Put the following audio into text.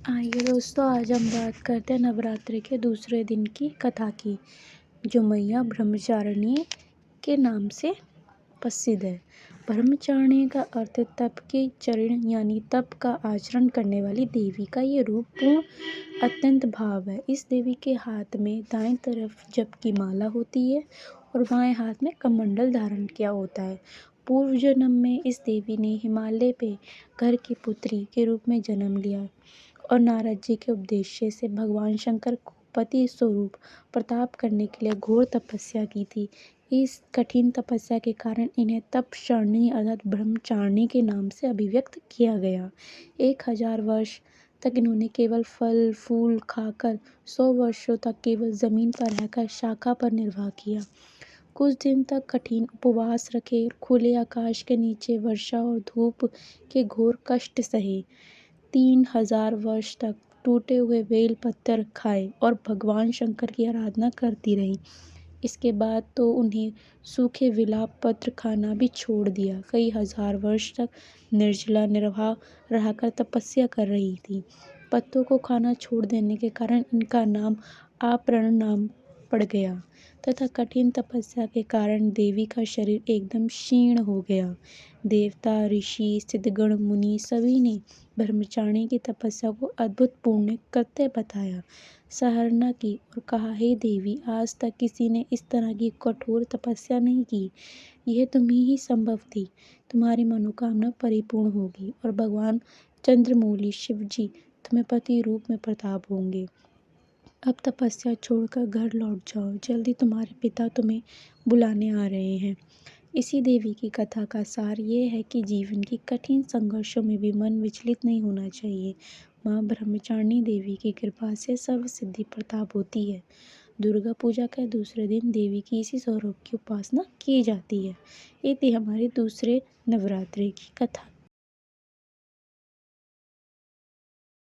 आइए दोस्तों, आज हम बात करते हैं नवरात्रि के दूसरे दिन की कथा की, जो मैया ब्रह्मचारिणी के नाम से प्रसिद्ध है। ब्रह्मचारिणी का अर्थ तप के चरण यानी तप का आचरण करने वाली देवी का ये रूप पूर्ण अत्यंत भाव है। इस देवी के हाथ में दाएं तरफ जप की माला होती है और बाएं हाथ में कमंडल धारण किया होता है। पूर्व जन्म में इस देवी ने हिमालय पे घर की पुत्री के रूप में जन्म लिया और नारद जी के उपदेश से भगवान शंकर को पति स्वरूप प्राप्त करने के लिए घोर तपस्या की थी। इस कठिन तपस्या के कारण इन्हें तपचारिणी अर्थात ब्रह्मचारिणी के नाम से अभिव्यक्त किया गया। 1000 वर्ष तक इन्होंने केवल फल फूल खाकर 100 वर्षों तक केवल जमीन पर रहकर शाखा पर निर्वाह किया। कुछ दिन तक कठिन उपवास रखे, खुले आकाश के नीचे वर्षा और धूप के घोर कष्ट सहे। 3000 वर्ष तक टूटे हुए बेल पत्थर खाए और भगवान शंकर की आराधना करती रही। इसके बाद तो उन्हें सूखे विलाप पत्र खाना भी छोड़ दिया। कई हजार वर्ष तक निर्जला निर्वाह रहकर तपस्या कर रही थी। पत्तों को खाना छोड़ देने के कारण इनका नाम आपरण नाम पड़ गया तथा कठिन तपस्या के कारण देवी का शरीर एकदम क्षीण हो गया। देवता ऋषि सिद्धगण मुनि सभी ने ब्रह्मचारिणी की तपस्या को अद्भुत पुण्य कृत्य बताया, सराहना की और कहा, हे देवी, आज तक किसी ने इस तरह की कठोर तपस्या नहीं की। यह तुम्ही ही संभव थी। तुम्हारी मनोकामना परिपूर्ण होगी और भगवान चंद्रमौली शिव जी तुम्हें पति रूप में प्रताप होंगे। अब तपस्या छोड़कर घर लौट जाओ, जल्दी तुम्हारे पिता तुम्हें बुलाने आ रहे हैं। इसी देवी की कथा का सार ये है कि जीवन की कठिन संघर्षों में भी मन विचलित नहीं होना चाहिए। माँ ब्रह्मचारिणी देवी की कृपा से सर्व सिद्धि प्रताप होती है। दुर्गा पूजा के दूसरे दिन देवी की इसी स्वरूप की उपासना की जाती है। ये थी हमारी दूसरे नवरात्रि की कथा।